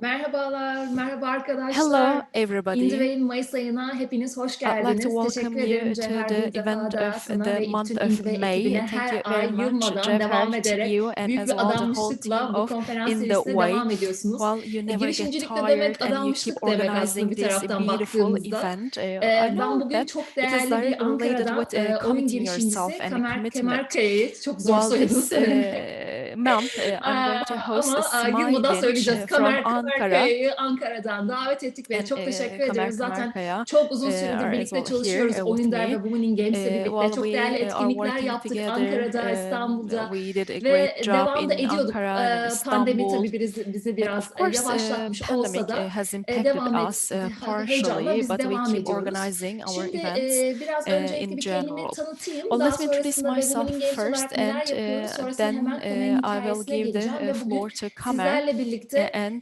Merhabalar, merhaba Hello, arkadaşlar. everybody. Indieway'in Mayıs ayına hepiniz hoş I'd like to geldiniz. welcome Teşekkür ederim you to Cevher the bir defa event da of sana the ve month bütün of Indieway May. ekibine Thank you her very ay much, yılmadan devam Jevher, to ederek you, and büyük as bir well the whole team adanmışlıkla bu of konferans serisine Indieway. devam ediyorsunuz. While you never get Girişimcilik de tired demek and you keep adanmışlık demek aslında organizing bir this taraftan beautiful baktığımızda. event, I Ben know bugün that çok it is değerli bir directly related Ankara'dan with oyun committing yourself girişimcisi and a Kamer commitment. Kemerkaya'yı çok zor While soyadını this söylemek. month, I'm going to host Ama Simay yılmadan Dinç söyleyeceğiz. from Kamer Ankara. Kemerkaya'yı Ankara'dan davet ettik ve And çok teşekkür Kamer ediyoruz. Zaten Kemerkaya çok uzun süredir are as birlikte well here çalışıyoruz. with Oyun Der ve me. Women in Games'le birlikte While çok we değerli are etkinlikler working yaptık together, Ankara'da, İstanbul'da we did a great ve job devam da in ediyorduk. Ankara and Pandemi Istanbul. tabii bizi biraz Of course, yavaşlatmış olsa pandemic da has impacted devam et us heyecanla partially, biz but we devam keep ediyoruz. organizing our Şimdi events biraz öncelikle in bir kendimi general. tanıtayım. Well, Daha let me introduce sonrasında ve Women myself in Games first, olarak and neler yapıyoruz? Sonrasında then hemen Kamer'in I will hikayesine give geleceğim the ve bugün floor to Kamer. sizlerle birlikte And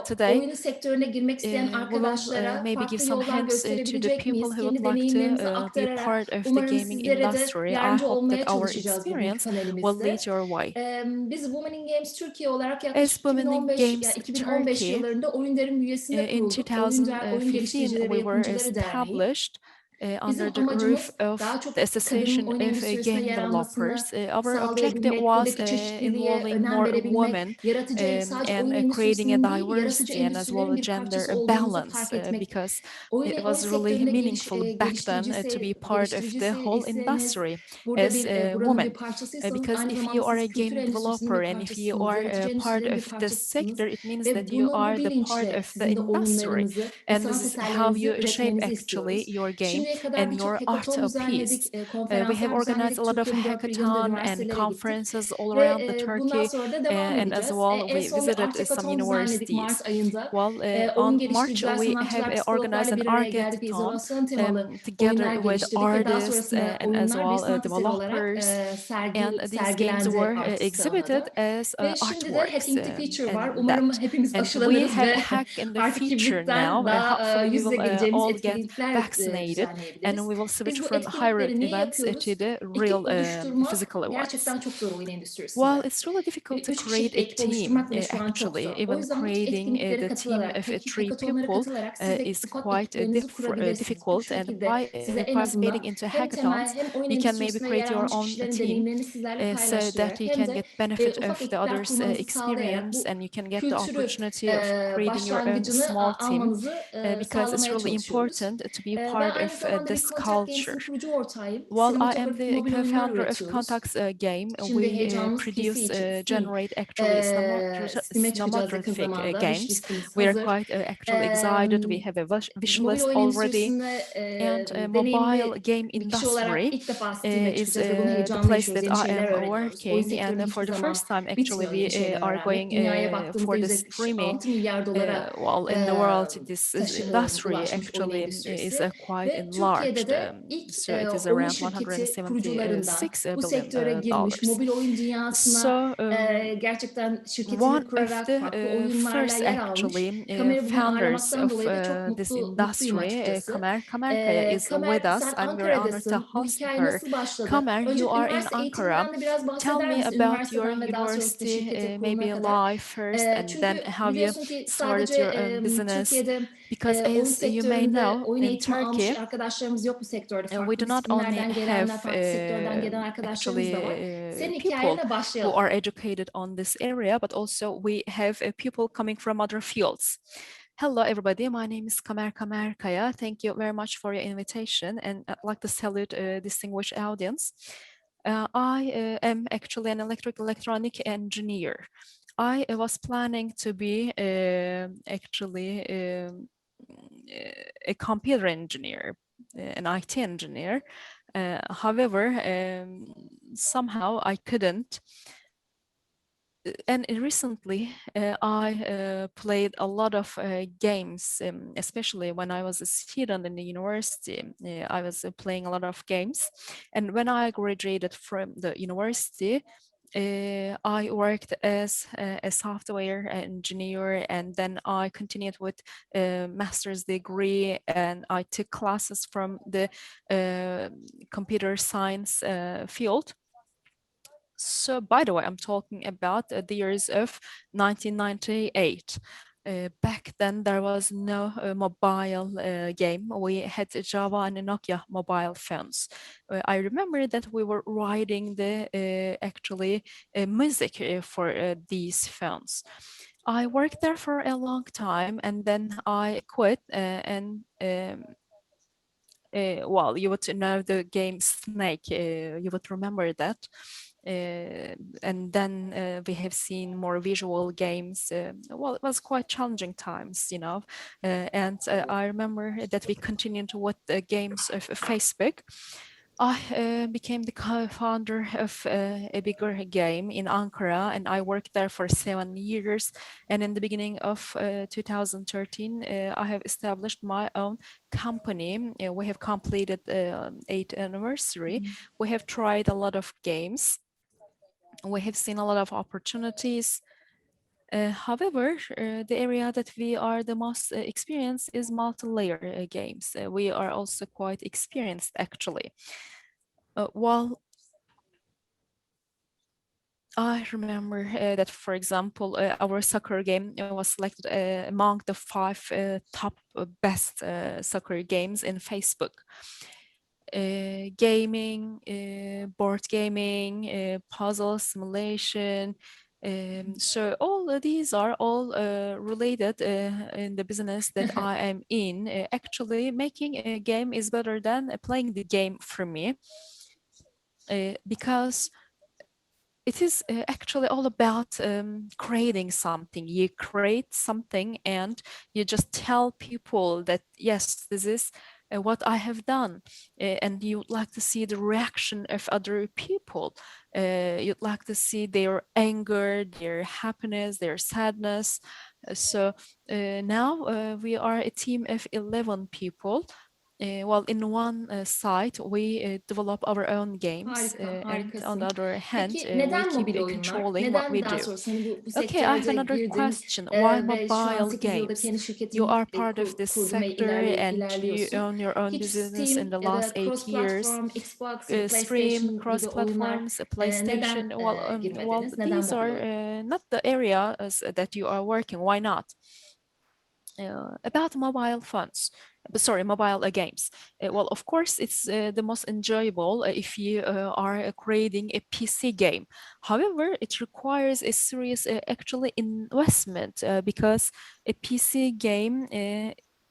today, oyun sektörüne girmek isteyen we will arkadaşlara maybe give farklı some yollar hints to the gösterebilecek people miyiz? who would Kendi like to deneyimlerimizi be aktararak part of the umarım gaming sizlere de industry. I yardımcı hope that olmaya our çalışacağız bugünkü experience will panelimizde. lead your way. Biz Women in Games Türkiye olarak As yaklaşık Women in 2015 yani Games 2015 Turkey, yıllarında Oyun Der'in bünyesinde in kurulduk. Oyun Der, Oyun 2015, Geliştiricileri ve we were Yapımcıları Derneği. established under Bizim the roof amacımız of daha the çok kadının Association oyun of endüstrisine Game yer almasını Developers. Our objective sağlayabilmek, was buradaki çeşitliliğe involving önem more verebilmek, women yaratıcı sadece and oyun creating a endüstrisinin değil, yaratıcı diversity and as well endüstrilerin a bir gender parçası olduğumuzu balance fark etmek. because it Oyun was really sektöründe meaningful back then to be part of the whole geliştiriciyseniz, industry burada as bir buranın bir women. parçasıysanız Because aynı if zamanda you are a siz kültür game endüstrisinin developer bir and if you parçasısınız, are yaratıcı a part endüstrilerin bir of this parçasısınız sector, it means ve that you bu are the part bilinçle of the sizin de industry. oyunlarınızı ve And this sanat is how eserlerinizi you shape üretmenizi actually istiyoruz. your game Şimdiye kadar and birçok your art hackathon piece. düzenledik, We have konferanslar organized a düzenledik. lot of Türkiye'nin dört bir yanında hackathon and üniversitelere gittik conferences all ve around the bundan Turkey, sonra da devam and as edeceğiz. well En we son bir visited some Artekathon düzenledik universities. Mart ayında. Well, Oyun on March geliştiriciler, we have sanatçılar, organized psikologlarla an bir araya geldik ve arcade-a-thon izolasyon temalı oyunlar together with geliştirdik ve daha artists sonrasında and as oyunlar bir well sanat eseri olarak developers. And these games sergilendi were artist exhibited sahnada. as Ve şimdi de artworks Hacking the Future var. and Umarım that. hepimiz And we aşılanırız have ve Hack in the artık Future hibrit'ten now. daha Hopefully we yüz yüze will geleceğimiz all get etkinlikler vaccinated and düzenleyebiliriz. we will switch Biz bu from hybrid etkinlikleri niye events yapıyoruz? to the real Ekip oluşturmak physical ones. gerçekten çok zor oyun endüstrisinde. Well, it's really difficult to 3 kişilik create bir a ekip team, oluşturmak bile şu an çok actually. zor. O Even yüzden bu tip creating etkinliklere the team katılarak, of three hackathonlara people katılarak siz de is ufak quite ekiplerinizi kurabilirsiniz. Bu difficult. And şekilde by size en participating azından into hem temel hackathons, hem oyun you can maybe endüstrisine yer create your almış own kişilerin team deneyimlerini sizlerle so that paylaştırarak you hem can de get benefit ufak of the ekipler others' kurmanızı sağlayarak experience bu and you can get the kültürü opportunity of creating your own başlangıcını small team almanızı because it's sağlamaya really çalışıyoruz. important to be Ben part aynı of zamanda this Recontact Games'in culture. kurucu ortağıyım. Well, I am Sinematografik the mobil oyunlar co-founder of üretiyoruz. Contact's game. Şimdi We heyecanımız PC produce, için Steam. generate actually Steam'e çıkacağız yakın cinematographic zamanda. games. Wishlist'imiz We are hazır. quite actually excited. We have a wish Mobil list oyun already. endüstrisinde And mobile deneyimli game bir kişi olarak industry ilk defa Steam'e is çıkacağız ve bunu the heyecanla place yaşıyoruz. that Yeni I şeyler am öğreniyoruz. Oyun working. sektöründe And hiçbir for the zaman first time, actually, bitmiyor yeni we şeyler are öğrenmek. going Dünyaya baktığımızda for the streaming. %6 milyar dolara Well, in the world, this industry ulaşmış oyun actually is endüstrisi quite ve Türkiye'de enlarged. de ilk So it is oyun around şirketi kurucularından 176 bu billion sektöre girmiş, dollars. mobil oyun dünyasına So gerçekten şirketini one of kurarak the farklı oyunlarla first yer almış. actually Kamer'ı bugün founders ağırlamaktan of dolayı da çok this mutluyum industry, açıkçası. Kamer Kemerkaya, is Kamer, with us. sen I'm very honored to Ankara'dasın. Bu host hikaye her. nasıl başladı? Kamer, you Öncelikle are in üniversite Ankara. eğitiminden de biraz Tell bahseder me misin? about your Üniversiteden ve daha sonrasında university, şirkete kuruluna maybe kadar. life first, and then Çünkü how you biliyorsun ki started sadece your own business. Türkiye'de Because oyun as you may sektöründe know, oyun in eğitimi almış Turkey, arkadaşlarımız yok bu sektörde. we Farklı do not only disiplinlerden have gelenler, farklı sektörden gelen arkadaşlarımız da var. actually Senin people hikayene who başlayalım. are educated on this area, but also we have people coming from other fields. Hello, everybody. My name is Kamer Kemerkaya. Thank you very much for your invitation, and I'd like to salute a distinguished audience. I am actually an electronic engineer. I was planning to be actually a computer engineer, an IT engineer. However, somehow I couldn't. And recently, I played a lot of games, especially when I was a student in the university. I was playing a lot of games. And when I graduated from the university, I worked as a software engineer, and then I continued with a master's degree, and I took classes from the computer science field. So, by the way, I'm talking about the years of 1998. Back then, there was no mobile game. We had Java and Nokia mobile phones. I remember that we were writing the actually music for these phones. I worked there for a long time, and then I quit. Well, you would know the game Snake. You would remember that. And then we have seen more visual games. Well, it was quite challenging times, you know. And I remember that we continued with the games of Facebook. I became the co-founder of a bigger game in Ankara, and I worked there for 7 years. And in the beginning of 2013, I have established my own company. We have completed 8th anniversary. We have tried a lot of games. We have seen a lot of opportunities. However, the area that we are the most experienced is multi-layer games. We are also quite experienced, actually. Well, I remember that, for example, our soccer game was selected among the 5 top best soccer games in Facebook. Gaming, board gaming, puzzle simulation. So all of these are all related in the business that I am in. Actually, making a game is better than playing the game for me, because it is actually all about creating something. You create something and you just tell people that, yes, this is what I have done. And you'd like to see the reaction of other people. You'd like to see their anger, their happiness, their sadness. So now we are a team of 11 people. Well, in one side, we develop our own games, Harika, and on the harikasın. other hand, Peki we neden keep mobil oyunlar? controlling what we Neden daha do. sonrası hani bu Okay, I have sektörde another girdin question. Why ve şu an mobile 8 yılda games? kendi You şirketini are part of this kurdun ve sector and you ilerliyorsun. own your own Hiç business in Steam the ya last da 8 cross years. platform, Xbox, Stream, PlayStation gibi oyunlar cross-platforms, PlayStation. neden Well, girmediniz? Neden these mobil are oyun? not the areas that you are working. Why not? About mobile phones, sorry, mobile games. Well, of course, it's the most enjoyable if you are creating a PC game. However, it requires a serious actually investment because a PC game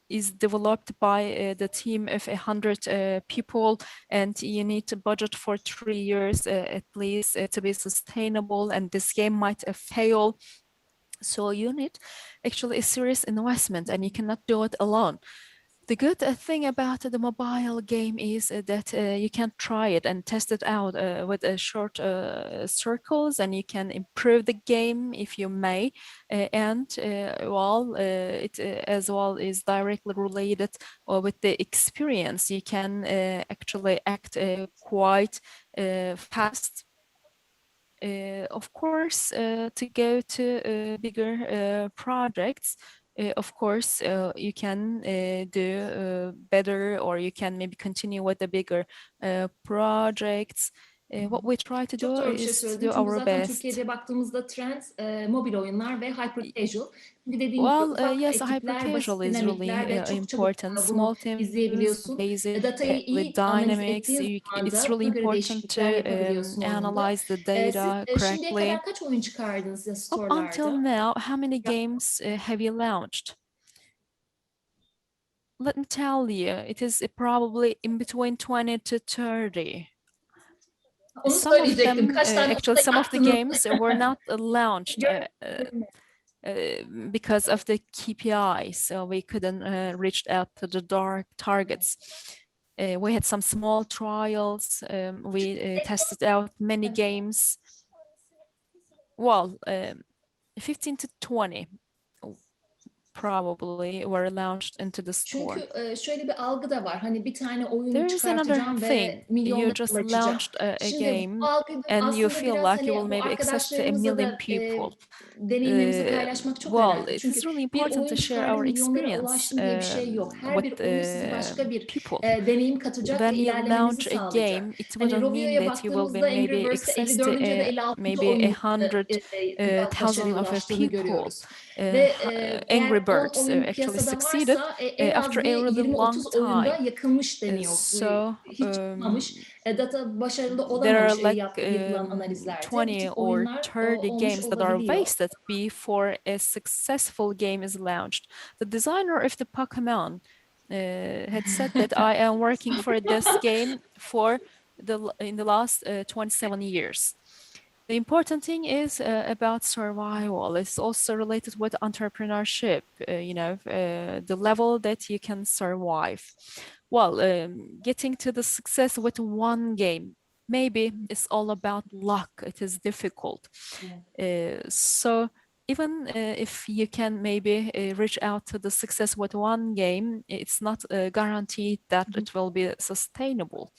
is developed by the team of 100 people, and you need to budget for 3 years at least to be sustainable, and this game might fail. So you need actually a serious investment, and you cannot do it alone. The good thing about the mobile game is that you can try it and test it out with short circles, and you can improve the game if you may. It as well is directly related with the experience. You can actually act quite fast. Of course, to go to bigger projects, of course, you can do better, or you can maybe continue with the bigger projects. What we try to Çok do doğru bir şey is to söyledin. do Çünkü our zaten best. Türkiye'de baktığımızda trend mobil oyunlar ve hyper casual. Şimdi dediğin gibi Well, ufak yes, hyper ekipler, casual basit is dinamikler really ve çok çabuk important. bunu Small teams, izleyebiliyorsun. basic Datayı with iyi analiz dynamics. ettiğin zaman It's da really buna göre important to değişiklikler yapabiliyorsun oyunda. analyze the Siz data şimdiye correctly. kadar kaç oyun çıkardınız ya Up until store'larda? now, how many games have you launched? Let me tell you, it is probably in between 20 to 30. Onu Some of söyleyecektim. them, Kaç tane actually, olsa some of the yaptınız? games were not launched Görmedim. because of the KPI, so we couldn't reach out to the dark targets. We had some small trials. We tested out many games. Well, 15 to 20. probably were launched into the store. Çünkü şöyle bir algı da var. Hani bir tane oyunu There is another çıkartacağım thing. ve You milyonlara just ulaşacağım. launched a Şimdi bu game algıyı and you aslında feel biraz like you hani will bu maybe access to a arkadaşlarımızla million da people. deneyimlerimizi paylaşmak çok Well, önemli. it Çünkü is really bir important to oyun share çıkardım, our milyonlara experience ulaştım diye bir şey yok. Her with bir oyun sizi başka bir people. deneyim katacak ve When you ilerlemenizi launch a sağlayacak. game, it Hani wouldn't mean Rovio'ya that you will be baktığımızda Angry maybe Birds'te access to 54. ya da 56. maybe a oyunun hundred da thousand başarıya of ulaştığını people. görüyoruz. Ve Angry eğer 10 Birds oyun actually piyasada succeeded varsa en after az a bir really long 20-30 oyunda time. yakılmış deniyor. So Hiç çıkmamış. Data başarılı there are olamamış like yapılan analizlerde. Bu 20 tip or oyunlar 30 olmuş games that are olabiliyor. wasted before a successful game is launched. The designer of the Pokemon had said that I am working for this game for in the last 27 years. The important thing is about survival. It's also related with entrepreneurship, the level that you can survive. Well, getting to the success with one game, maybe it's all about luck. It is difficult. So even if you can maybe reach out to the success with one game, it's not guaranteed that it will be sustainable.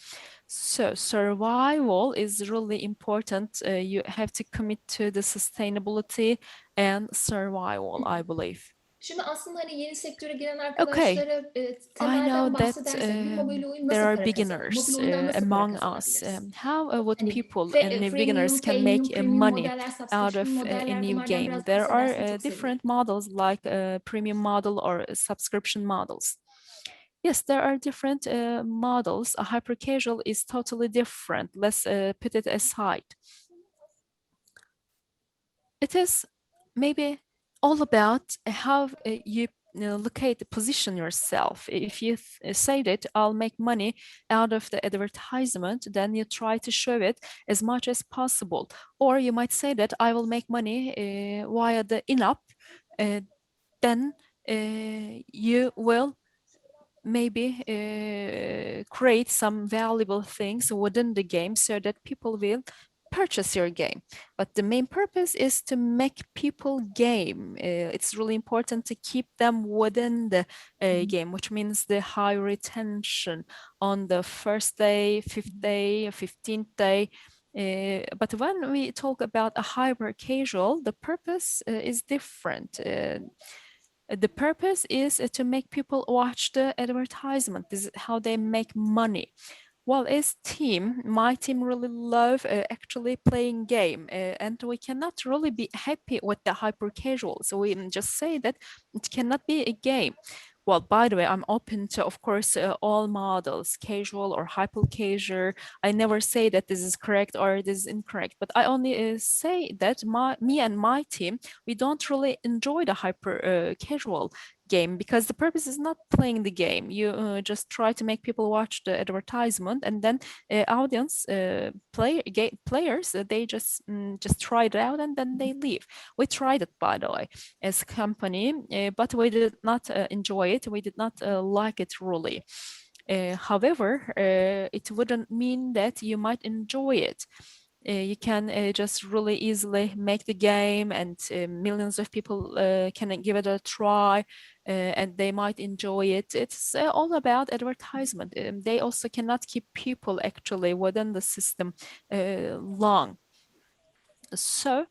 So survival is really important. You have to commit to the sustainability and survival, I believe. Şimdi aslında hani yeni sektöre giren Okay, arkadaşlara I know temelden that bahsedersek bir mobil oyun there nasıl are para kazanır? Mobil beginners oyundan nasıl para among us. kazanabiliriz? How would Hani people and new beginners freemium, can paymum, make premium money modeller, out subscription of a modeller new bunlardan game? biraz There bahsedersen are çok sevinirim. different models like premium model or subscription models. Yes, there are different models. A hyper casual is totally different. Let's put it aside. It is maybe all about how you locate, position yourself. If you say that I'll make money out of the advertisement, then you try to show it as much as possible. Or you might say that I will make money via the in-app, then you will maybe create some valuable things within the game so that people will purchase your game. But the main purpose is to make people game. It's really important to keep them within the game, which means the high retention on the first day, fifth day, 15th day. But when we talk about a hyper casual, the purpose is different. The purpose is to make people watch the advertisement. This is how they make money. Well, as team, my team really love actually playing game, and we cannot really be happy with the hyper casual. So we just say that it cannot be a game. Well, by the way, I'm open to, of course, all models, casual or hyper casual. I never say that this is correct or this is incorrect, but I only say that me and my team, we don't really enjoy the hyper casual game because the purpose is not playing the game. You just try to make people watch the advertisement, and then audience players they just try it out and then they leave. We tried it, by the way, as a company, but we did not enjoy it. We did not like it really. However, it wouldn't mean that you might enjoy it. You can just really easily make the game, and millions of people can give it a try, and they might enjoy it. It's all about advertisement. They also cannot keep people actually within the system long. So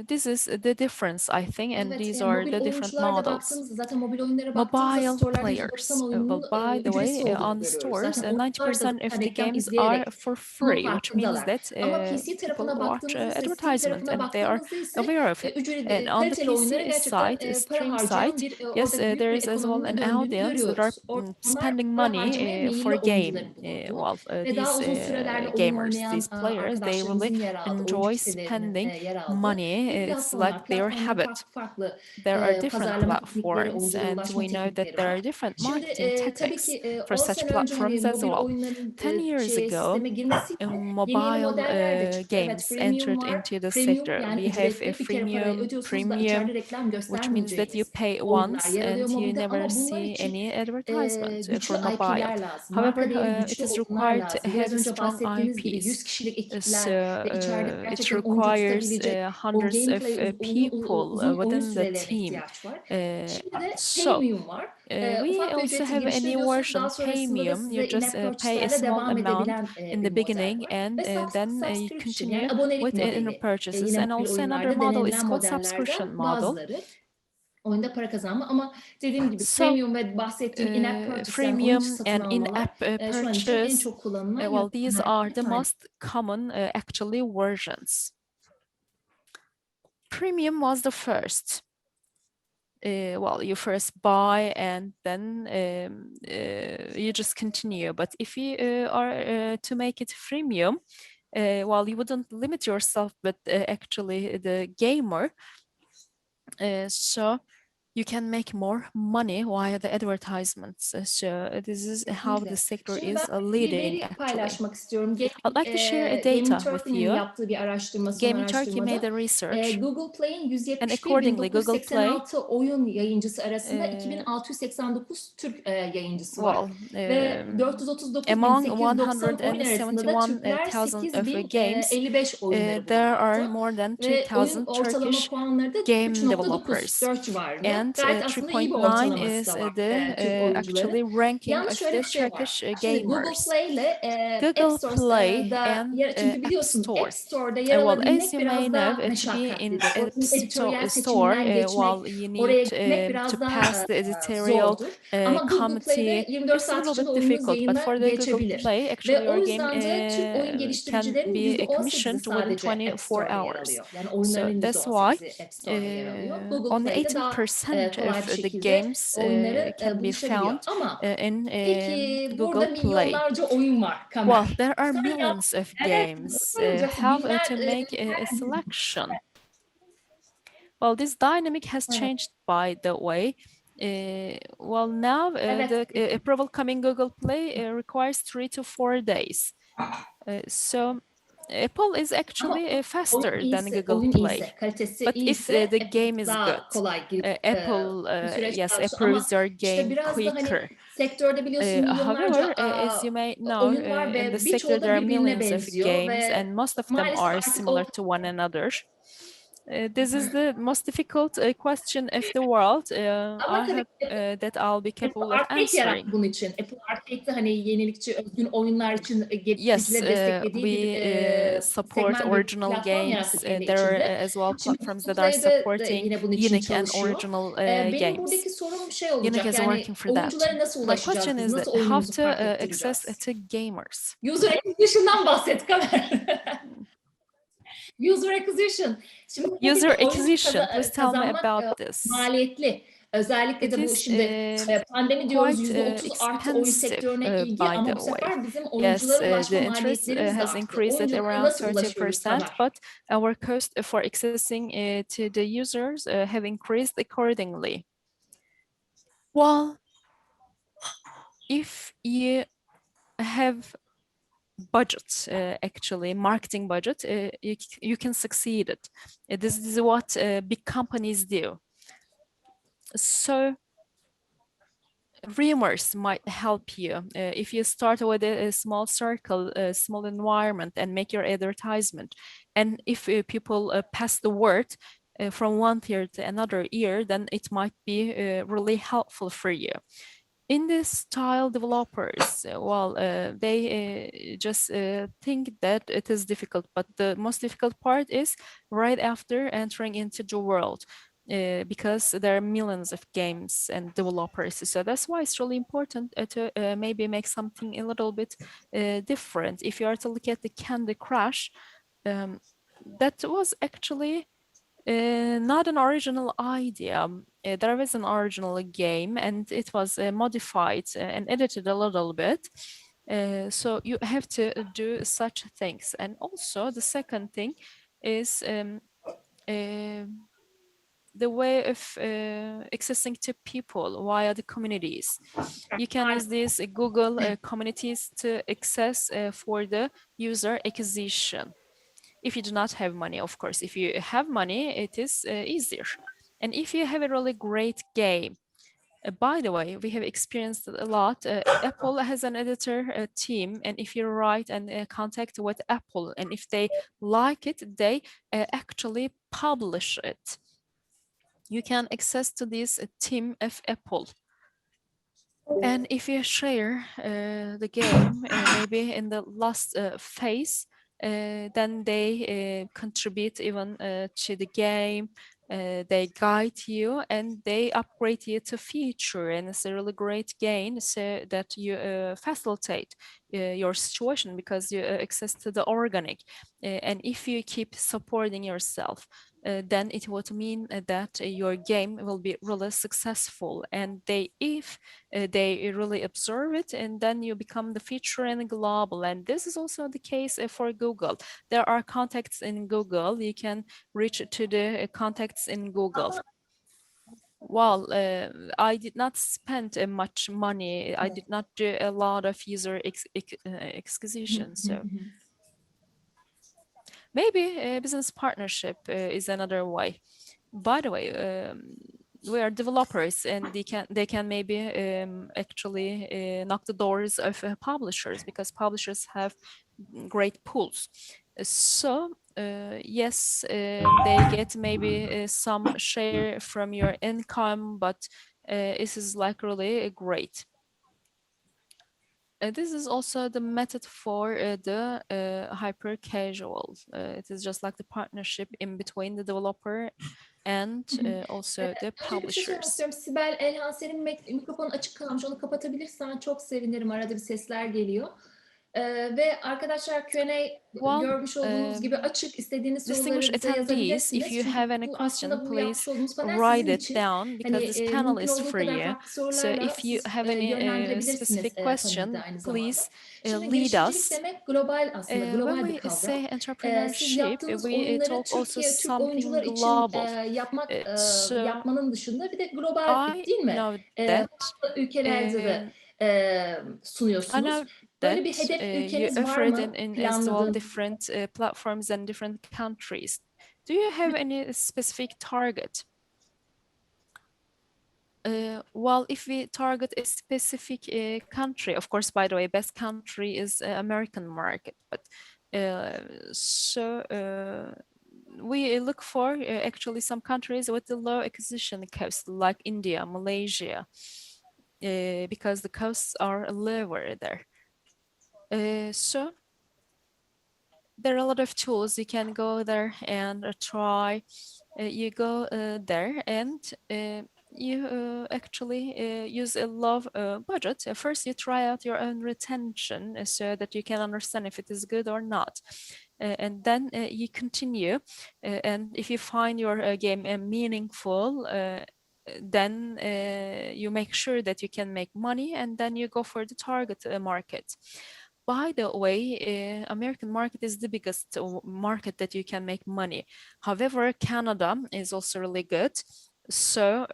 this is the difference, I think, and Evet, these yani are mobil the different oyuncular da models. baktığımızda zaten mobil oyunlara baktığımızda Mobile storelarda %90 players. Well, oyunun by the ücretsiz way, olduğunu on görüyoruz. stores, Zaten onlar da 90% of zaten the reklam games are izleyerek for bunun free, which means farkındalar. that Ama PC people tarafına watch baktığımızda ise Steam advertisement tarafına and they are baktığımızda ise aware of it. And on the kaliteli oyunlara PC gerçekten side, para stream harcayan side, bir yes, orada büyük there bir is as well ekonominin an döndüğünü audience that are görüyoruz. Onlar spending para harcamaya money meyilli for game. oyuncuların bulunduğu Well, ve daha these uzun sürelerle oyun gamers, oynayan these players, they really arkadaşlarımızın yer aldığı, oyuncu enjoy kitlelerinin spending yer aldığı bir money. It's like platformlar. their Platformların habit. farklı farklı There are different pazarlama teknikleri, platforms, oyunculara and ulaşma we know that teknikleri there are var. different Şimdi marketing tabii tactics ki for 10 such sene önce hani platforms as mobil well. oyunların 10 years ago, sisteme girmesiyle yeni mobile modeller de çıktı. Evet, games freemium entered var. into the Premium sector. yani We have a ücretli bir kere parayı freemium, ödüyorsunuz da premium, içeride reklam which means that you göstermeyeceğiniz pay oyunlar once yer alıyor and you mobilde never ama bunlar see için any advertisement güçlü for mobile. IP'ler lazım. However, Marka değeri it güçlü is oyunlar required to lazım. Biraz have önce strong bahsettiğiniz gibi IPs. 100 kişilik So ekipler ve içeride it gerçekten oyuncu requires tutabilecek hundreds of people uzun oyun within the sürelerine team. ihtiyaç var. Uh, Şimdi de so premium var. we Ufak bir also ücretsiz have a giriş new ödüyorsunuz. Daha version, sonrasında da premium. You size just in-app pay a purchase'lerle small devam amount edebilen in the bir model beginning, var. and Ve then you subscription yani continue abonelik with in modeli. purchases. Yine And mobil also another oyunlarda model is denenilen called subscription modellerden model. bazıları. Oyunda para kazanma ama dediğim gibi So premium ve bahsettiğim in-app purchase yani oyun dışı freemium satın and almalar in-app şu an için en purchase, çok kullanılan well, these are yöntemlerden bir the tanesi. most common actually versions. Premium was the first. Well, you first buy and then you just continue. But if you are to make it freemium, well, you wouldn't limit yourself, but actually the gamer. So you can make more money via the advertisements. So this is how the sector Şimdi ben is bir leading veri actually. paylaşmak istiyorum. I'd like to share a Gaming data with Turkey'nin you. yaptığı bir araştırma, son Gaming Turkey made araştırmada a research, Google Play'in and 171 accordingly, Google Play, 1986 oyun yayıncısı arasında 2689 Türk yayıncısı var. well, Ve among 439.890 oyun arasında da Türkler 171,000 of games, 8055 oyunları there are bulunmakta. more than Ve oyun 2,000 ortalama Turkish puanları da game 3.9, developers, 4 civarında. and Gayet aslında iyi bir 3.9 ortalaması is da var the Türk oyuncuların. actually ranking Yalnız of şöyle the bir şey var. Turkish Şimdi Google gamers. Play ile App Google Play Store'da and çünkü App biliyorsun App Store. Store'da yer Well, as alabilmek you may biraz know, daha to be in meşakkatlidir. App Oranın editoryal Store, seçiminden geçmek, well, you oraya need gitmek to biraz daha pass the editorial zordur. Ama Google committee. Play'de 24 It's a saat little içinde bit oyununuz difficult, but yayından for the Google geçebilir. Play, Ve actually o your game yüzden de Türk oyun can geliştiricilerin be %18'i commissioned within sadece App 24 Store'da yer hours. alıyor. Yani So oyunlarının that's why %18'i App Store'da yer alıyor. Google only Play'de daha 18% kolay of bir the şekilde games oyunları can be buluşabiliyor. found Ama in peki burada Google Play. milyonlarca oyun var Kamer. Well, there are Sen millions of evet, games. olacaksın. How Binler, to make a selection? Well, this dynamic has changed by the way. Well, now evet. the approval coming Google Play requires 3 to 4 days. So Apple is Ama actually oyun faster than iyiyse, Google oyun Play. iyiyse, kalitesi But if iyiyse the game is daha good, kolay girip Apple bu süreç yes daha kısa. Ama approves your işte game biraz da hani quicker. sektörde biliyorsun milyonlarca However, as you may know, oyun var in the ve birçoğu sector da there are birbirine millions of benziyor games, ve and most of them maalesef are artık similar o to one another. This is the most difficult question of the world. ama I tabii hope that I'll be Apple capable of Arcade yarattı answering. bunun için. Apple Arcade'de hani yenilikçi, özgün oyunlar için Yes, geliştiricileri desteklediği bir we support segment, bir original platform games. yarattı kendi There are içinde. as well Şimdi platforms Google that are Play'de de supporting yine bunun için unique and çalışıyor. original Benim games. buradaki sorum şey olacak, Unique is yani working for that. oyunculara nasıl My ulaşacağız question biz, is that nasıl how oyunumuzu to fark access ettireceğiz? to gamers? User acquisition'dan bahset Kamer. User acquisition. Şimdi User tabii oyuncu acquisition, please tell me kazanmak about this. maliyetli. Özellikle It de bu is şimdi pandemi diyoruz, quite %30 arttı oyun expensive, sektörüne ilgi by ama the bu way. sefer bizim Yes, oyunculara ulaşma the interest maliyetlerimiz de has arttı. increased at Oyunculara around nasıl ulaşıyoruz 30%, Kamer? but our cost for accessing to the users have increased accordingly. Well, if you have budget, actually marketing budget, you can succeed it. This is what big companies do. So rumors might help you if you start with a small circle, a small environment, and make your advertisement. And if people pass the word from one year to another year, then it might be really helpful for you. In this style, developers, well, they just think that it is difficult, but the most difficult part is right after entering into the world. Because there are millions of games and developers. So that's why it's really important to maybe make something a little bit different. If you are to look at the Candy Crush, that was actually not an original idea. There was an original game and it was modified and edited a little bit. So you have to do such things. And also the second thing is the way of accessing to people via the communities. You can use these Google communities to access for the user acquisition. If you do not have money, of course. If you have money, it is easier. And if you have a really great game, By the way, we have experienced a lot. Apple has an editor team, and if you write and contact with Apple, and if they like it, they actually publish it. You can access to this team of Apple. And if you share the game, maybe in the last phase, then they contribute even to the game. They guide you and they upgrade you to feature, and it's a really great gain, so that you facilitate your situation because you access to the organic. And if you keep supporting yourself, then it would mean that your game will be really successful. And if they really observe it, and then you become the feature and global. And this is also the case for Google. There are contacts in Google. You can reach to the contacts in Google. Well, I did not spend much money. I did not do a lot of user acquisition. So maybe business partnership is another way. By the way, we are developers, and they can maybe actually knock the doors of publishers, because publishers have great pools. So yes, they get maybe some share from your income, but this is like really great. This is also the method for the hyper casual. It is just like the partnership in between the developer and also the Şöyle bir şey sormak publishers. istiyorum. Sibel, Elhan, senin mikrofon açık kalmış. Onu kapatabilirsen çok sevinirim. Arada bir sesler geliyor. Ve arkadaşlar, Q&A görmüş olduğunuz gibi açık. İstediğiniz soruları Distinguished bize attendees, yazabilirsiniz. if you Çünkü have any bu question, aslında bu yapmış please olduğumuz panel write sizin it için. down, because this panel Mümkün is olduğu for kadar you. farklı So sorularla if you siz have any yönlendirebilirsiniz specific panelde question, aynı zamanda. please Şimdi lead girişimcilik us. demek global, aslında When global bir we kavram. say Siz entrepreneurship, yaptığınız we oyunları talk also Türk oyuncular something için global. So yapmanın dışında bir de global, I değil mi? know that Farklı ülkelerde de I sunuyorsunuz. know Böyle bir that hedef you ülkeniz var offer it mı? in as well Planladığınız? different platforms and different countries. Do you have any specific target? Well, if we target a specific country, of course, by the way, best country is American market, but we look for actually some countries with the low acquisition cost, like India, Malaysia, because the costs are lower there. So there are a lot of tools. You can go there and try. You go there and you actually use a low budget. First, you try out your own retention so that you can understand if it is good or not. And then you continue. And if you find your game meaningful, then you make sure that you can make money, and then you go for the target market. By the way, American market is the biggest market that you can make money. However, Canada is also really good. So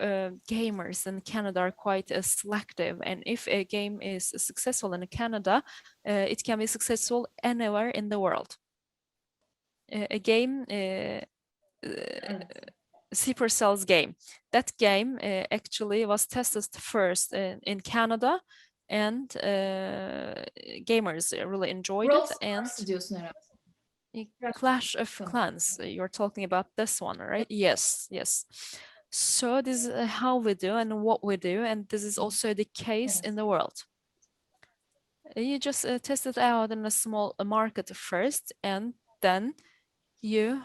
gamers in Canada are quite selective, and if a game is successful in Canada, it can be successful anywhere in the world. A game, Supercell's game, that game actually was tested first in Canada, and gamers really enjoyed it. And Clash of Clans, you're talking about this one, right? Yes, yes. So this is how we do and what we do, and this is also the case in the world. You just test it out in a small market first, and then you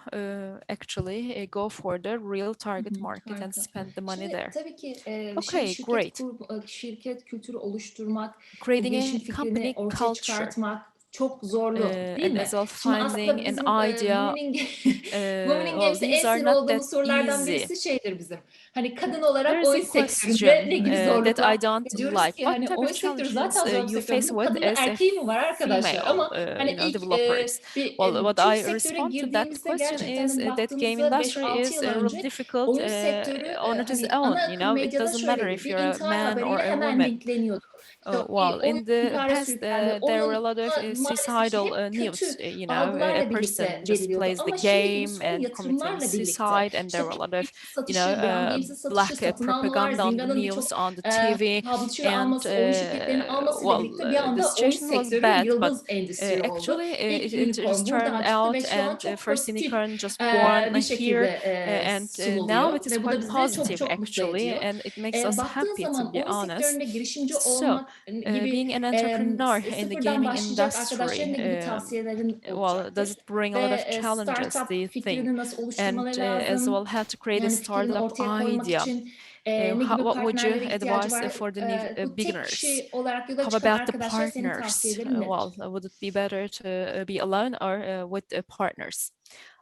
actually go for the real target market and spend the money there. Tabii ki okay, great. Şirket kültürü oluşturmak, Creating bu girişim a fikrini company ortaya culture, çıkartmak çok zorlu, değil and mi? as well Şimdi finding aslında bizim an idea. Women in Well, Games'te en these are sinir not olduğumuz that sorulardan easy. birisi şeydir bizim. Hani kadın olarak There is oyun a sektöründe ne gibi question that zorluklar I don't diyoruz like. ki, What hani type oyun of sektörü challenges zaten zor bir you sektör. face Bunun with kadın mı as a erkeği mi var arkadaşlar? female, Ama hani ilk developers? Well, what Türk I sektöre respond to that girdiğimizde question gerçekten is hani that game baktığımızda industry 5-6 is yıl really önce difficult oyun sektörü on its hani own. ana akım It medyada doesn't matter şöyleydi. if Bir you're a intihar man or haberiyle a hemen woman. linkleniyordu. Well, in the intihara past, sürüklendi. there were a Onun lot of maalesef suicidal hep news. kötü A algılarla birlikte person just veriliyordu. plays the Ama şimdi bu game son and committing yatırımlarla birlikte suicide, and there were a lot of, games'iz satışı, beyaz games'iz satışı, black satın almalar, propaganda on the Zinga'nın news, birçok on the TV, publisher and alması, oyun şirketlerinin almasıyla well, birlikte bir the anda oyun situation was sektörü bad, but yıldız endüstri oldu. actually İlk it unicorn just turned buradan çıktı ve out, şu an and çok first pozitif unicorn just born bir here, şekilde and now sunuluyor it is ve bu da quite bizleri çok positive çok mutlu actually, ediyor. and it makes us Baktığın happy, to zaman be oyun honest. sektöründe girişimci So, olmak gibi being an entrepreneur in the sıfırdan gaming başlayacak industry, arkadaşların ne gibi tavsiyelerin well, does olacaktır? it bring a lot of Ve challenges, startup do you think? fikrini nasıl And oluşturmaları as well, lazım? how to create a Yani fikrini startup ortaya koymak idea? için ne gibi What would you partnerlere ihtiyacı advise var? for the new Bu tek beginners? kişi olarak yola How çıkan about the arkadaşlara senin partners? tavsiyelerin Well, nedir? would it be better to be alone or with partners?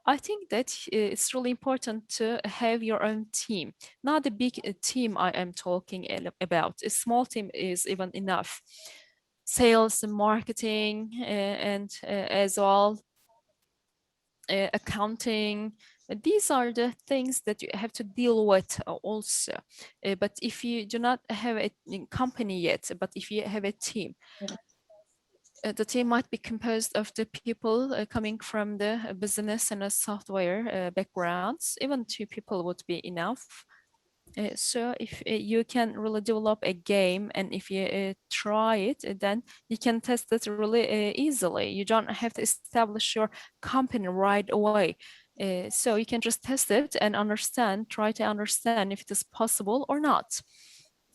I think that it's really important to have your own team, not a big team I am talking about. A small team is even enough. Sales and marketing, and as well accounting. These are the things that you have to deal with also. But if you do not have a company yet, but if you have a team, the team might be composed of the people coming from the business and software backgrounds. Even 2 people would be enough. So if you can really develop a game, and if you try it, then you can test it really easily. You don't have to establish your company right away. So you can just test it and try to understand if it is possible or not.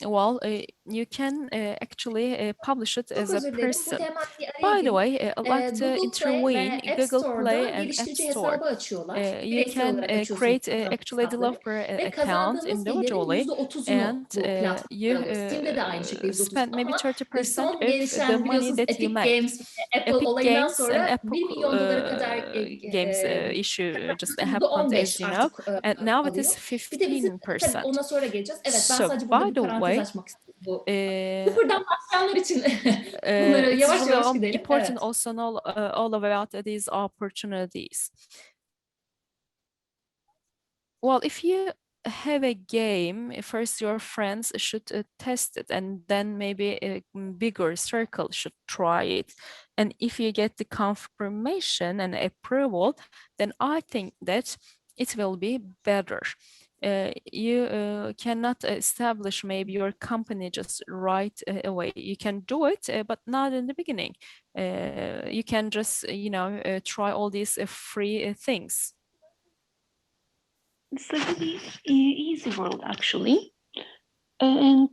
Well, you can actually publish it Çok as a özür dilerim. person. Burada hemen bir araya By the gireyim. way, I'd like to Google Play intervene ve App Google Store'da Play and App geliştirici Store. hesabı açıyorlar. You Bireysel can olarak açıyorsunuz create actually hesapları developer ve account kazandığınız gelirin individually, %30'unu and bu you platformlar alıyor. Steam'de de aynı şekilde %30 spend maybe ama 30% son of the gelişen money biliyorsunuz that you Epic make. Games ve Apple Epic olayından Games and sonra Epic 1 milyon dolara kadar Games issue just happened, as %15 you know, artık and now it is alıyor. Bir de bizim tabii 15%. ona sonra geleceğiz. Evet ben So sadece burada by bir the parantez way, açmak istedim bu. uh, Sıfırdan başlayanlar için bunları it's yavaş really yavaş gidelim. important Evet. also know all about these opportunities. Well, if you have a game, first your friends should test it, and then maybe a bigger circle should try it. And if you get the confirmation and approval, then I think that it will be better. You cannot establish maybe your company just right away. You can do it, but not in the beginning. You can just, try all these free things. It's a really easy world, actually. And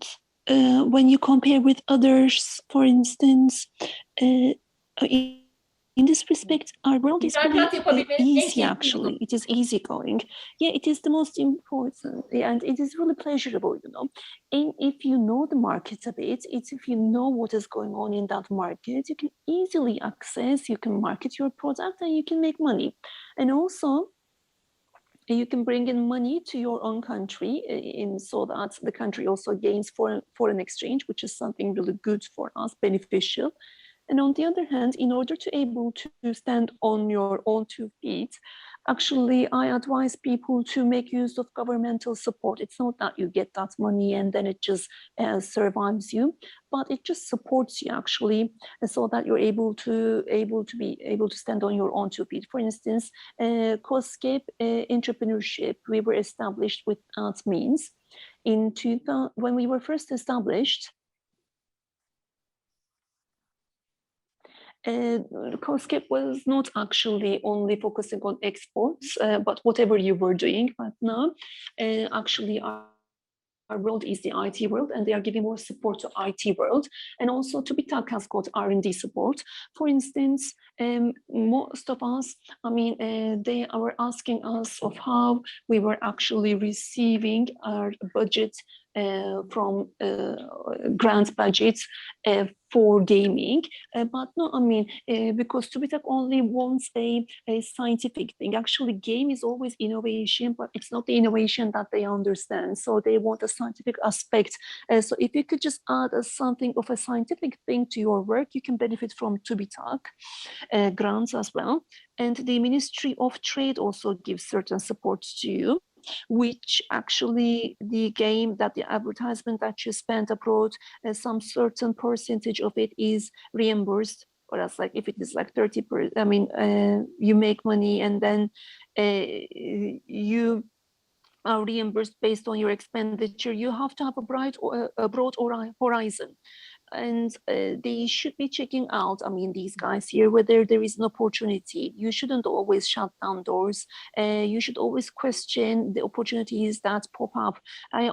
when you compare with others, for instance, in this respect, our world is really easy, actually. It is easygoing. Yeah, it is the most important, and it is really pleasurable, And if you know the market a bit, if you know what is going on in that market, you can easily access, you can market your product, and you can make money. And also, you can bring in money to your own country so that the country also gains foreign exchange, which is something really good for us, beneficial. And on the other hand, in order to able to stand on your own 2 feet, actually, I advise people to make use of governmental support. It's not that you get that money and then it just survives you, but it just supports you actually, so that you're able to stand on your own 2 feet. For instance, COSCAPE Entrepreneurship, we were established with that means. When we were first established, COSCAPE was not actually only focusing on exports, but whatever you were doing. But now, actually, our world is the IT world, and they are giving more support to IT world, and also to BITAC has got R&D support. For instance, most of us, they were asking us of how we were actually receiving our budget from grant budgets for gaming, but no, because TÜBİTAK only wants a scientific thing. Actually, game is always innovation, but it's not the innovation that they understand. So they want a scientific aspect. So if you could just add something of a scientific thing to your work, you can benefit from TÜBİTAK grants as well. And the Ministry of Trade also gives certain support to you. which actually the game that the advertisement that you spent abroad, some certain percentage of it is reimbursed. Or else, like if it is like 30%, I mean, you make money and then you are reimbursed based on your expenditure. You have to have a broad horizon. And they should be checking out, I mean, these guys here, whether there is an opportunity. You shouldn't always shut down doors. You should always question the opportunities that pop up. I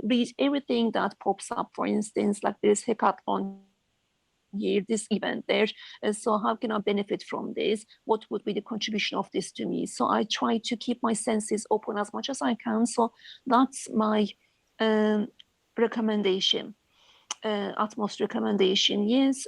read everything that pops up. For instance, like there's hackathon here, this event there. So how can I benefit from this? What would be the contribution of this to me? So I try to keep my senses open as much as I can. So that's my recommendation. Utmost recommendation. Yes,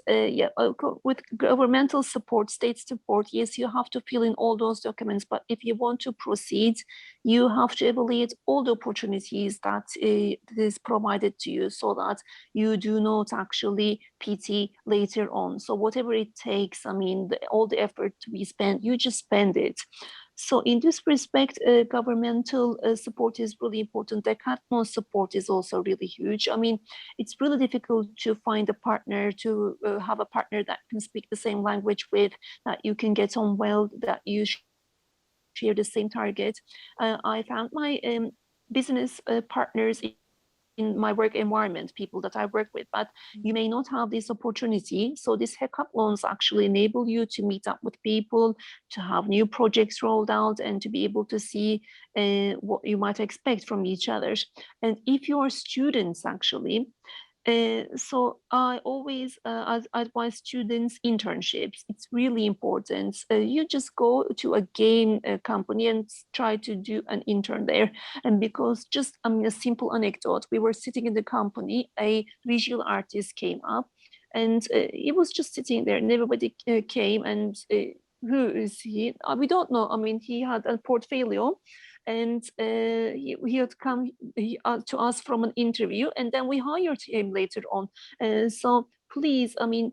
with governmental support, state support, yes, you have to fill in all those documents, but if you want to proceed, you have to evaluate all the opportunities that is provided to you, so that you do not actually PT later on. So whatever it takes, I mean, all the effort to be spent, you just spend it. So in this respect, governmental support is really important. Decathlon support is also really huge. I mean, it's really difficult to find a partner, to have a partner that can speak the same language with, that you can get on well, that you share the same target. I found my business partners in my work environment, people that I work with, but you may not have this opportunity. So these hackathons actually enable you to meet up with people, to have new projects rolled out, and to be able to see what you might expect from each other. And if you are students, actually, so I always advise students internships. It's really important. You just go to a game company and try to do an intern there. And because just, I mean, a simple anecdote, we were sitting in the company, a visual artist came up, and he was just sitting there, and everybody came, and who is he? We don't know. I mean, he had a portfolio, and he had come to us from an interview, and then we hired him later on. So please, I mean,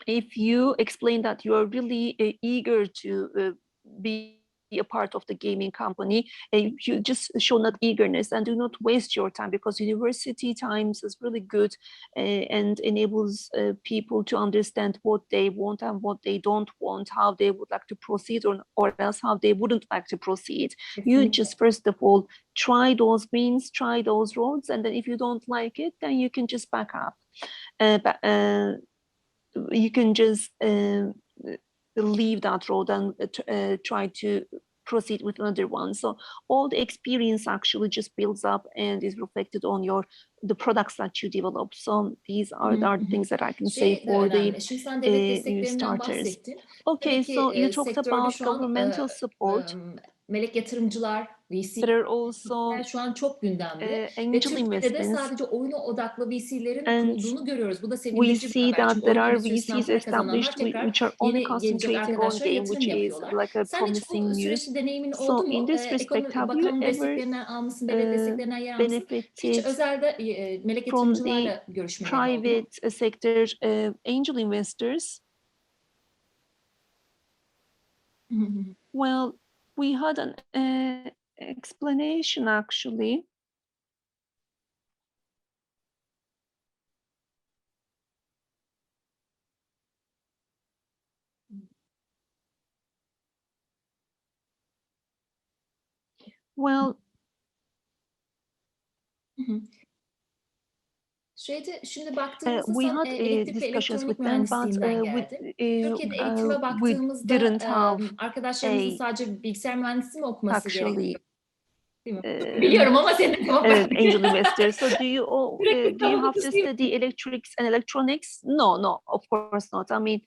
if you explain that you are really eager to be a part of the gaming company, you just show that eagerness, and do not waste your time, because university times is really good and enables people to understand what they want and what they don't want, how they would like to proceed, or else how they wouldn't like to proceed. You just first of all try those means, try those roads, and then if you don't like it, then you can just back up. You can just leave that road and try to proceed with another one. So all the experience actually just builds up and is reflected on the products that you develop. So these are the things that I can say for the new starters. Okay, so you talked about governmental support. Melek yatırımcılar, VC, there are also şu an çok gündemde. angel Türkiye'de de investments. sadece oyuna odaklı VC'lerin kurulduğunu görüyoruz. Bu da We sevindirici bir see haber. that Çünkü there oyunda are bir sürü sınav VCs para kazananlar established tekrar which are only yeni gelecek concentrating on arkadaşlara game, yatırım which is yapıyorlar. like a Sen hiç promising bu news. süreçte deneyimin So oldu mu? in this respect, have you Bakan ever desteklerinden almışsın, devlet desteklerinden yer almışsın. Hiç benefited özelde melek from yatırımcılarla the görüşmelerin oldu mu? private sector angel investors? Well, we had an explanation actually. Well, Şimdi baktığımızda we sen had elektrik ve discussions elektronik with them, but mühendisliğinden geldin. Türkiye'de eğitime we baktığımızda didn't have arkadaşlarımızın sadece bilgisayar mühendisi mi okuması gerekiyor? actually Değil mi? Biliyorum ama senin de cevap ver. angel investor. So do you have to study electrics and electronics? No, of course not. I mean,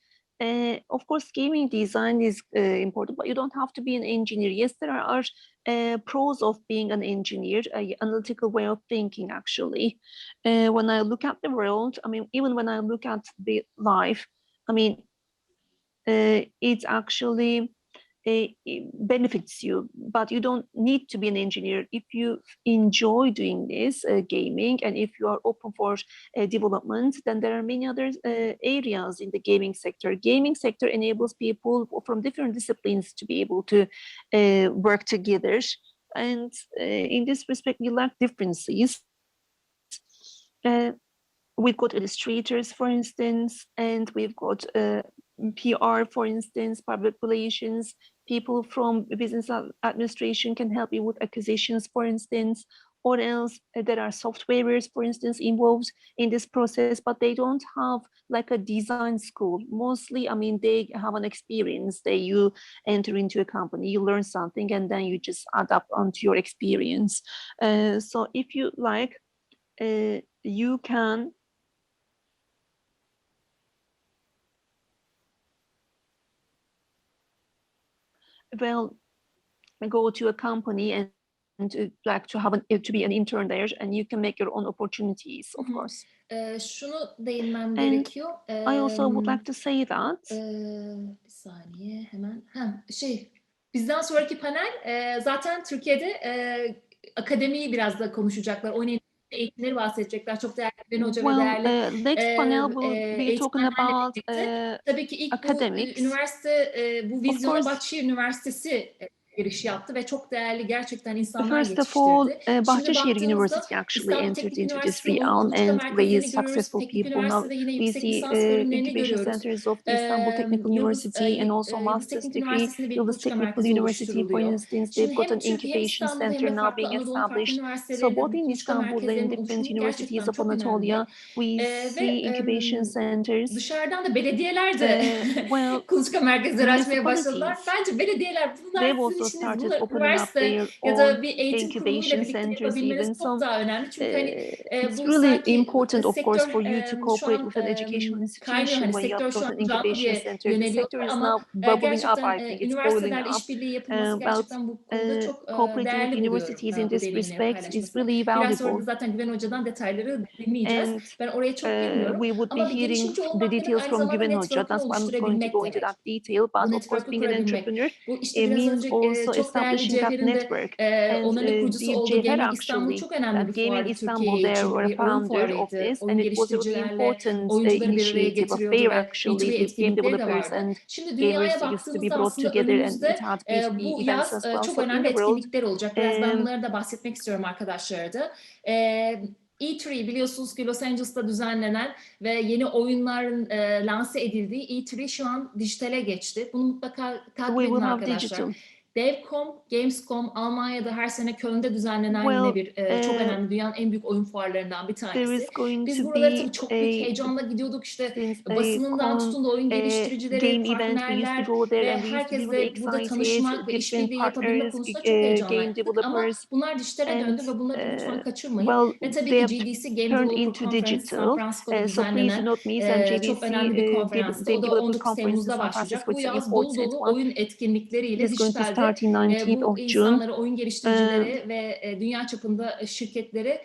of course, gaming design is important, but you don't have to be an engineer. Yes, there are pros of being an engineer, an analytical way of thinking, actually. When I look at the world, I mean, even when I look at the life, I mean, it actually benefits you, but you don't need to be an engineer. If you enjoy doing this gaming, and if you are open for development, then there are many other areas in the gaming sector. Gaming sector enables people from different disciplines to be able to work together. And in this respect, we lack differences. We've got illustrators, for instance, and we've got PR, for instance, public relations. People from business administration can help you with acquisitions, for instance, or else there are softwares, for instance, involved in this process, but they don't have like a design school. Mostly, I mean, they have an experience. You enter into a company, you learn something, and then you just adapt onto your experience. So if you like, you can go to a company and like to be an intern there, and you can make your own opportunities, of course. Şunu değinmem And gerekiyor. I also would like to say that. Bir saniye hemen. Bizden sonraki panel zaten Türkiye'de akademiyi biraz da konuşacaklar. Oynayın eğitimleri bahsedecekler. Çok değerli Güven Hoca ve değerli next panel will be talking about tabii ki ilk academics. Bu üniversite bu vizyona Bahçeşehir Üniversitesi giriş yaptı ve çok değerli gerçekten insanlar yetiştirdi. First of all, Bahçeşehir Şimdi University actually İstanbul entered Teknik into this Üniversitesi'nin realm and raised görüyoruz. successful Teknik people. Now Üniversitede yine we yüksek see lisans bölümlerini incubation görüyoruz. centers of the Istanbul Technical University and also Yıldız master's Teknik degree. Üniversitesi'nde bir Yıldız kuluçka Technical merkezi University, for oluşturuluyor. instance, Şimdi they've got hem an Türkiye hem incubation İstanbul'da hem center de now farklı being Anadolu'nun farklı established. So üniversitelerinde both bu in kuluçka Istanbul and in merkezlerinin different oluşumu universities gerçekten of çok önemli. Anatolia, we see incubation centers. Dışarıdan da belediyeler de kuluçka merkezleri açmaya başladılar. Bence belediyeler bunlar sizin işiniz. Bunlar üniversite ya da bir eğitim kurumuyla birlikte yapabilmeniz çok daha önemli. Çünkü hani it's bu really sanki important, of course, sektör for you to şu cooperate an with an educational kaynıyor. institution Hani when you sektör have şu got an an bu incubation diye center. The sector yöneliyorlar is ama now bubbling up, gerçekten I think it's boiling üniversitelerle up. işbirliği yapılması gerçekten bu konuda çok Cooperating with değerli buluyorum universities in bu this deneyimleri respect is paylaşması. really Biraz sonra da valuable. zaten Güven Hoca'dan detayları dinleyeceğiz. And Ben oraya çok girmiyorum. we would be Ama bir hearing girişimci the olmak demek details aynı from zamanda Güven Hoca. network'ünü That's why I'm not going to oluşturabilmek go into demek. that detail. But Bu of course, network'ü being an kurabilmek. entrepreneur, Bu işte it biraz means önce also çok değerli establishing that Cevher'in de network. And onların kurucusu olduğu Cevher Gaming İstanbul actually, çok önemli bir Gaming fuardı Istanbul, Türkiye they için. were a Bir oyun founder of fuarıydı. this, Oyun and it was a really geliştiricilerle important oyuncuları bir araya initiative, a getiriyordu fair ve actually eğitim ve with game etkinlikleri de developers vardı. and Şimdi gamers dünyaya used to be baktığımızda brought aslında together, and önümüzde it had B2B bu events yaz as well. çok So in önemli the world, etkinlikler olacak. Biraz ben bunlara da bahsetmek istiyorum arkadaşlara da. E3 biliyorsunuz ki Los Angeles'ta düzenlenen ve yeni oyunların lanse edildiği E3 şu an dijitale geçti. Bunu mutlaka takip edin arkadaşlar. Devcom, Gamescom, Almanya'da her sene Köln'de düzenlenen yine bir çok önemli dünyanın en büyük oyun fuarlarından bir tanesi. Biz buralara tabii çok büyük heyecanla gidiyorduk işte basınından tutun da oyun geliştiricileri, partnerler ve herkesle burada tanışmak ve işbirliği yapabilme konusunda çok heyecanlıydık ama bunlar dijitale döndü ve bunları lütfen kaçırmayın. Ve tabii ki GDC Game Developer Conference San Francisco'da düzenlenen çok önemli bir konferanstı. O da 19 Temmuz'da başlayacak. Bu yaz dolu dolu oyun etkinlikleriyle dijitalde bu insanları, oyun geliştiricileri ve dünya çapında şirketleri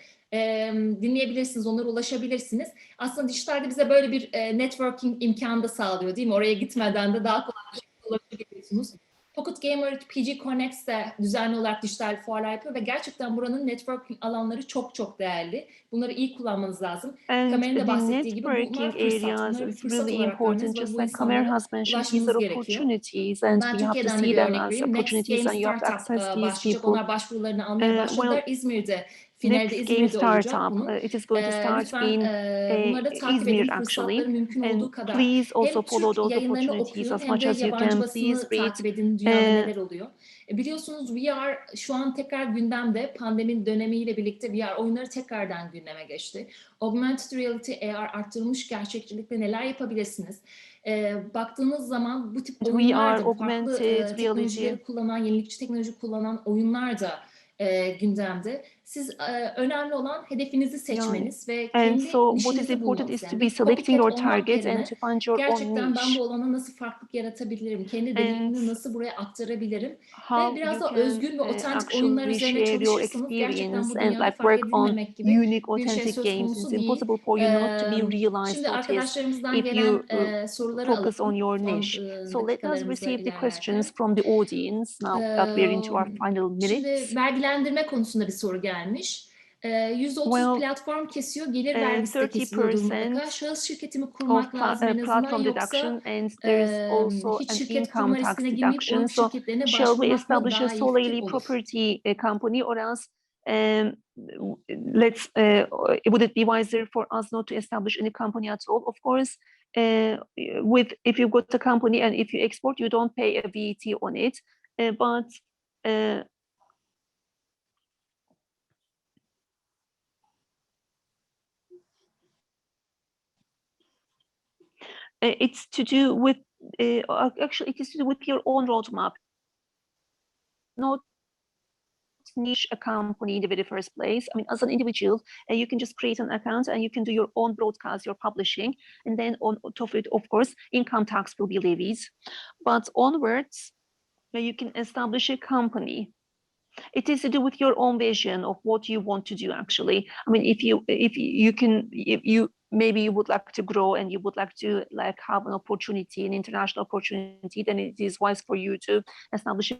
dinleyebilirsiniz, onlara ulaşabilirsiniz. Aslında dijitalde bize böyle bir networking imkanı da sağlıyor değil mi? Oraya gitmeden de daha kolay bir şekilde ulaşabiliyorsunuz. Pocket Gamer, PG Connects de düzenli olarak dijital fuarlar yapıyor ve gerçekten buranın networking alanları çok çok değerli. Bunları iyi kullanmanız lazım. Kamer'in de bahsettiği gibi bunlar fırsat. Bunları bir fırsat olarak görmeniz ve bu insanlara ulaşmanız gerekiyor. Ben Türkiye'den de bir örnek vereyim. Next Game Startup başlayacak. Onlar başvurularını almaya başladılar. İzmir'de. Finalde İzmir'de olacak bunun. Lütfen bunları da takip edin. Fırsatları mümkün olduğu kadar. Hem Türk yayınlarını okuyun hem de yabancı basını takip edin. Dünyada neler oluyor. Biliyorsunuz VR şu an tekrar gündemde. Pandemi dönemiyle birlikte VR oyunları tekrardan gündeme geçti. Augmented Reality, AR arttırılmış gerçekçilikle neler yapabilirsiniz? Baktığınız zaman bu tip oyunlar da farklı teknolojileri kullanan, yenilikçi teknoloji kullanan oyunlar da gündemde. Siz önemli olan hedefinizi seçmeniz ve kendi nişinizi bulmanız. Yani bir copycat olmak yerine gerçekten ben bu alana nasıl farklılık yaratabilirim, kendi deneyimimi nasıl buraya aktarabilirim ve biraz da özgün ve otantik oyunlar üzerine çalışırsanız gerçekten bu dünyada fark edilmemek gibi bir şey söz konusu değil. Şimdi arkadaşlarımızdan gelen soruları alalım. Focus on your niche. So let us receive the questions from the audience now that we're into our final minutes. Şimdi vergilendirme konusunda bir soru gelmiş. %30 platform kesiyor, gelir vergisi de kesiliyor mutlaka. Şahıs şirketi mi kurmak lazım en azından, yoksa hiç şirket kurma riskine girmeyip oyun şirketlerine başvurmak mı daha iyi fikir olur? Property company, or else would it be wiser for us not to establish any company at all? Of course, if you've got a company and if you export, you don't pay a VAT on it, but it's to do with actually it is to do with your own roadmap, not niche a company in the very first place. I mean, as an individual, you can just create an account and you can do your own broadcast, your publishing, and then on top of it, of course, income tax will be levied. But onwards, you can establish a company. It is to do with your own vision of what you want to do. Actually, I mean, if you maybe you would like to grow and you would like to have an opportunity, an international opportunity, then it is wise for you to establish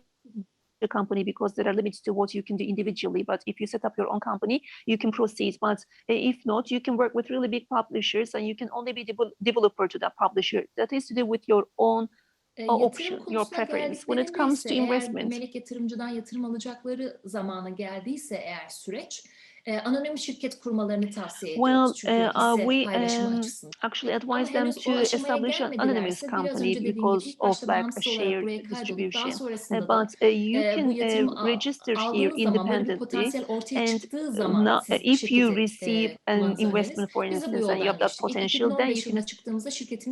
a company, because there are limits to what you can do individually. But if you set up your own company, you can proceed. But if not, you can work with really big publishers and you can only be developer to that publisher. That is to do with your own option, your preference. When it comes to investment, melek yatırımcıdan yatırım alacakları zamanı geldiyse eğer süreç, anonim şirket kurmalarını tavsiye ediyoruz. Çünkü hisse paylaşımı açısından. Actually advise them to establish an anonymous company because of a shared distribution. But you can register here independently, and if you receive an investment, for instance, and you have that potential, then you can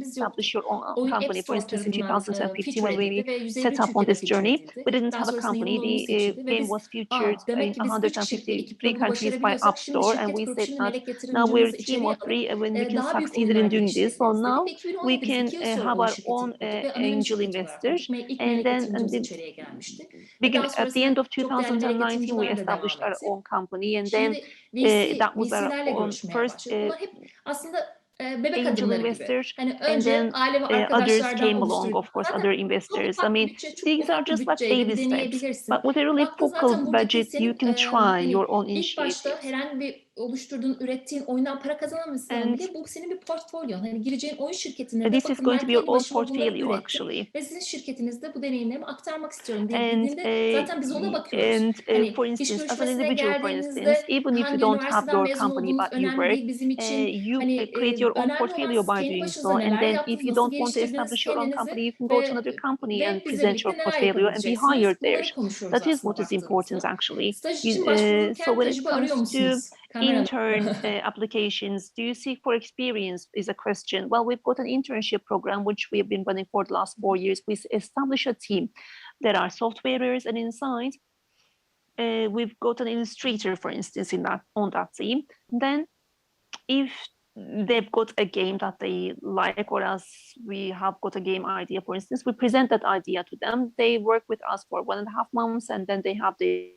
establish your own company. For instance, in 2015, when we set up on this journey, we didn't have a company. The game was featured in 153 countries by App Store, and we said that now we're a team of 3 and when we can succeed in doing this. So now we can have our own angel investors, and then at the end of 2019 we established our own company, and then that was our own first angel investors, and then others came along, of course, other investors. I mean, these are just like baby steps, but with a really focal budget, you can try your own initiatives. Oluşturduğun, ürettiğin oyundan para kazanamazsan bile bu senin bir portfolyon. Hani gireceğin oyun şirketine de this is going to be your own portfolio actually. Ve sizin şirketinizde bu deneyimlerimi aktarmak istiyorum dediğinde zaten biz ona bakıyoruz. Hani for instance, as an individual, for instance, even if you don't have your company but you work, you create your own portfolio by doing so. And then if you don't want to establish your own company, you can go to another company and present your portfolio and be hired there. That is what is important actually. So when it comes to intern applications, do you seek for experience is a question. Well, we've got an internship program which we've been running for the last 4 years. We establish a team. There are softwares, and inside we've got an illustrator, for instance, on that team. Then if they've got a game that they like, or else we have got a game idea, for instance, we present that idea to them. They work with us for 1.5 months, and then they have their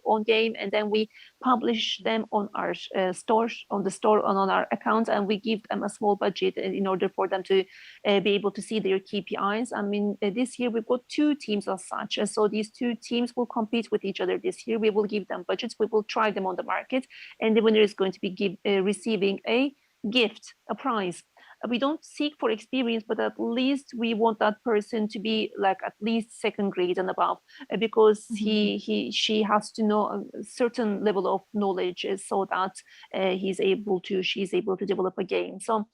own game, and then we publish them on our store and on our account, and we give them a small budget in order for them to be able to see their KPIs. I mean, this year we've got 2 teams as such, and so these 2 teams will compete with each other this year. We will give them budgets, we will try them on the market, and the winner is going to be receiving a gift, a prize. We don't seek for experience, but at least we want that person to be like at least 2nd grade and above, because she has to know a certain level of knowledge so that she's able to develop a game. So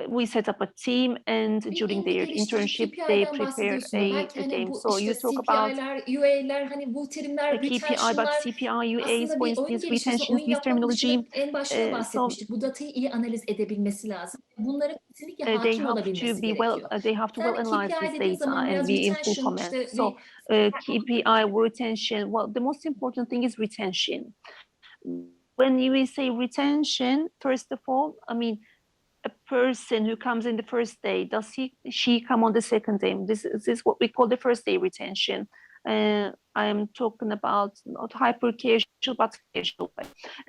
we set up a team, and during their internship they prepared a game. So you talk about UA'ler, hani bu terimler, KPI, but CPI, UAs, for instance, retentions, this terminology. En başta bahsetmiştik. Bu datayı iyi analiz edebilmesi lazım. Bunlara kesinlikle hakim olabilmesi gerekiyor. They have to well analyze this data and be in full command. So KPI, retention. Well, the most important thing is retention. When you say retention, first of all, I mean, a person who comes in the first day, does she come on the second day? This is what we call the first day retention. I am talking about not hyper casual, but casual.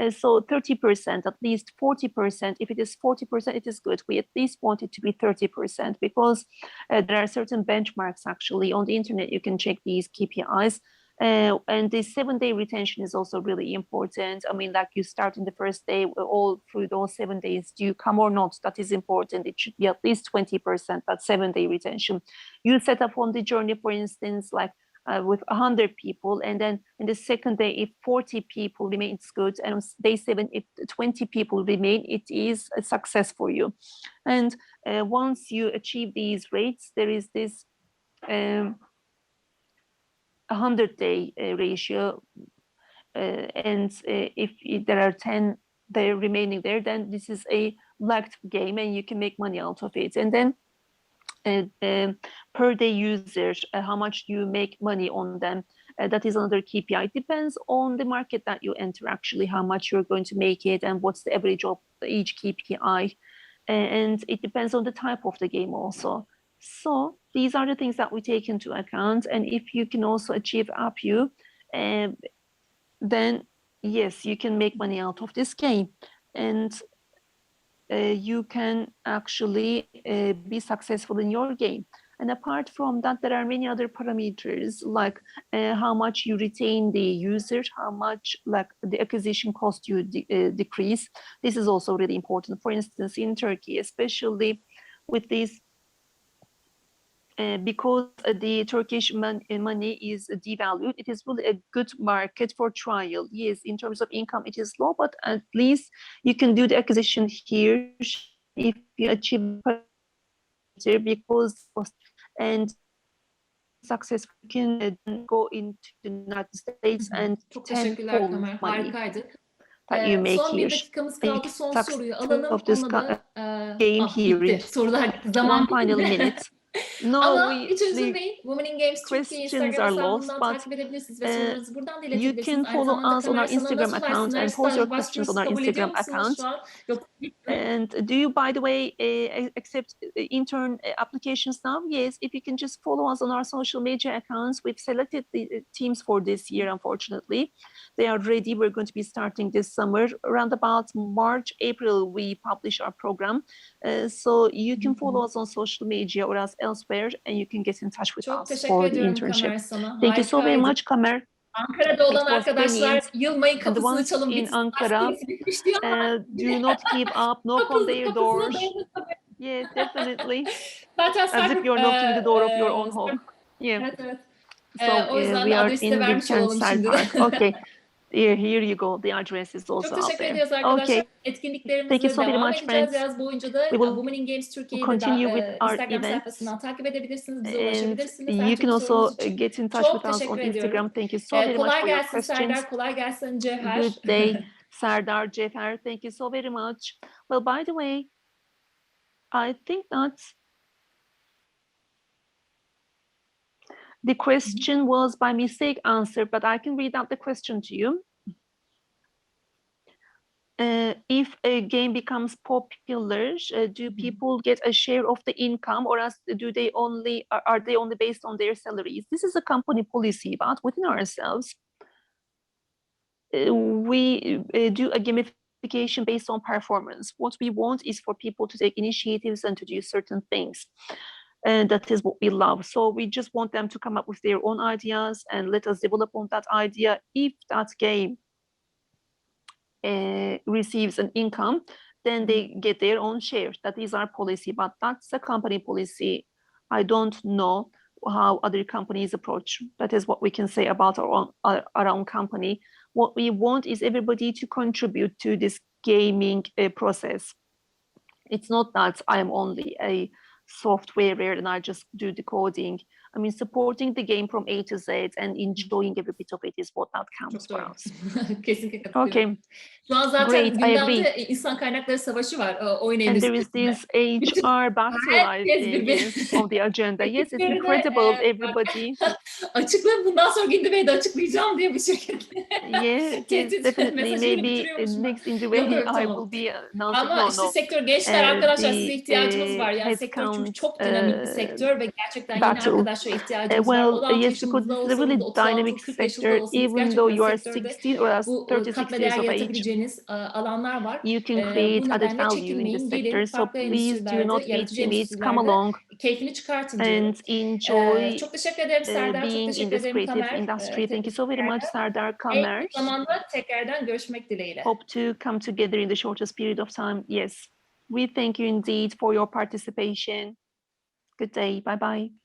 So 30%, at least 40%. If it is 40%, it is good. We at least want it to be 30%, because there are certain benchmarks actually on the internet. You can check these KPIs. And the 7-day retention is also really important. I mean, like you start in the first day, all through those 7 days, do you come or not? That is important. It should be at least 20%, that 7-day retention. You set up on the journey, for instance, like with 100 people, and then in the second day, if 40 people remain, it's good. And on day 7, if 20 people remain, it is a success for you. And once you achieve these rates, there is this 100-day ratio, and if there are 10 they're remaining there, then this is a lagged game and you can make money out of it. And then per day users, how much you make money on them, that is another KPI. It depends on the market that you enter, actually, how much you're going to make it and what's the average of each KPI, and it depends on the type of the game also. So these are the things that we take into account. And if you can also achieve APU, then yes, you can make money out of this game, and you can actually be successful in your game. And apart from that, there are many other parameters, like how much you retain the user, how much like the acquisition cost you decrease. This is also really important. For instance, in Turkey, especially with these, because the Turkish money is devalued, it is really a good market for trial. Yes, in terms of income, it is low, but at least you can do the acquisition here if you achieve because and success can go into the United States and Çok teşekkürler Kamer. Harikaydı. that you make Son bir here. dakikamız kaldı. Son Success soruyu alalım. of this Onunla da game here. bitti. Sorular bitti. Zaman One final bitti. minute. No, Ama hiç üzülmeyin. Women in Games Türkiye questions Instagram are lost, hesabından but takip edebilirsiniz ve sorularınızı buradan da you iletebilirsiniz. can Aynı follow zamanda us on Kamer our sana Instagram nasıl account versinler? and post your Staj questions on başvurusu our kabul ediyor Instagram musunuz account. şu an? Yok. And do you, by the way, accept intern applications now? Yes, if you can just follow us on our social media accounts. We've selected the teams for this year, unfortunately. They are ready. We're going to be starting this summer. Around about March, April, we publish our program. So you can follow us on social media or else elsewhere, and you can get in touch with Çok us teşekkür for the ediyorum internship. Kamer sana. Thank you so very Harikaydı. much, Kamer. Ankara'da olan arkadaşlar yılmayın, And the kapısını ones çalın. in Bitsin, Ankara, bitmiş diyorlar. do not give up, knock on their Kapısına doors. dayanın tabii. Yeah, definitely. Zaten As if you're knocking the door of your own home. Yeah. Evet, evet. So O yüzden we are adresi de in vermiş olalım Bilkent şimdi Park. de. Okay. Here you go. The address is also Çok out teşekkür there. ediyoruz arkadaşlar. Okay. Etkinliklerimize Thank you so very devam much, edeceğiz. friends. Yaz boyunca da We will Women in Games Türkiye'yi de continue with our Instagram events. sayfasından takip edebilirsiniz. Bize And ulaşabilirsiniz. Her you can türlü also sorunuz için. get in touch Çok with us on teşekkür ediyorum. Instagram. Thank you so very much Kolay for your gelsin questions. Serdar, kolay gelsin Cevher. Good day, Serdar, Cevher. Thank you so very much. Well, by the way, I think that the question was by mistake answered, but I can read out the question to you. If a game becomes popular, do people get a share of the income, or else do they are they only based on their salaries? This is a company policy, but within ourselves, we do a gamification based on performance. What we want is for people to take initiatives and to do certain things. And that is what we love. So we just want them to come up with their own ideas and let us develop on that idea. If that game receives an income, then they get their own share. That is our policy, but that's a company policy. I don't know how other companies approach. That is what we can say about our own company. What we want is everybody to contribute to this gaming process. It's not that I am only a software and I just do the coding. I mean, supporting the game from A to Z and enjoying every bit of it is what that counts for us. Kesinlikle katılıyorum. Okay. Şu an zaten Great, I agree. gündemde insan kaynakları savaşı var oyun And there is endüstrisinde. this HR battle yes, on the agenda. Yes, it's incredible, everybody. Açıkla, bundan sonra Indieway'de açıklayacağım diye bir şirket. Yeah, it is definitely. Maybe next Indieway I will be announcing. Ama işte sektör gençler arkadaşlar, size ihtiyacımız var. Yani sektör Çünkü çok dinamik bir sektör ve gerçekten yeni battle. arkadaşlara ihtiyacımız var. Well, 16 yes, because yaşınızda this is a really olsanız da 36, dynamic 40 yaşında sector. olsanız Even though gerçekten you are sektörde 16 or as bu 36 katma years değer of age, yaratabileceğiniz alanlar var. you can create Bu added nedenle value in this çekinmeyin, sector. gelin So farklı please do endüstrilerde, not be yaratıcı timid. Come endüstrilerde along keyfini çıkartın diyorum. and enjoy Çok teşekkür ederim Serdar, çok being in teşekkür this ederim creative Kamer. industry. Thank you so very much, Serdar, En kısa Kamer. zamanda tekrardan görüşmek dileğiyle. Hope to come together in the shortest period of time. Yes, we thank you indeed for your participation. Good day. Bye bye.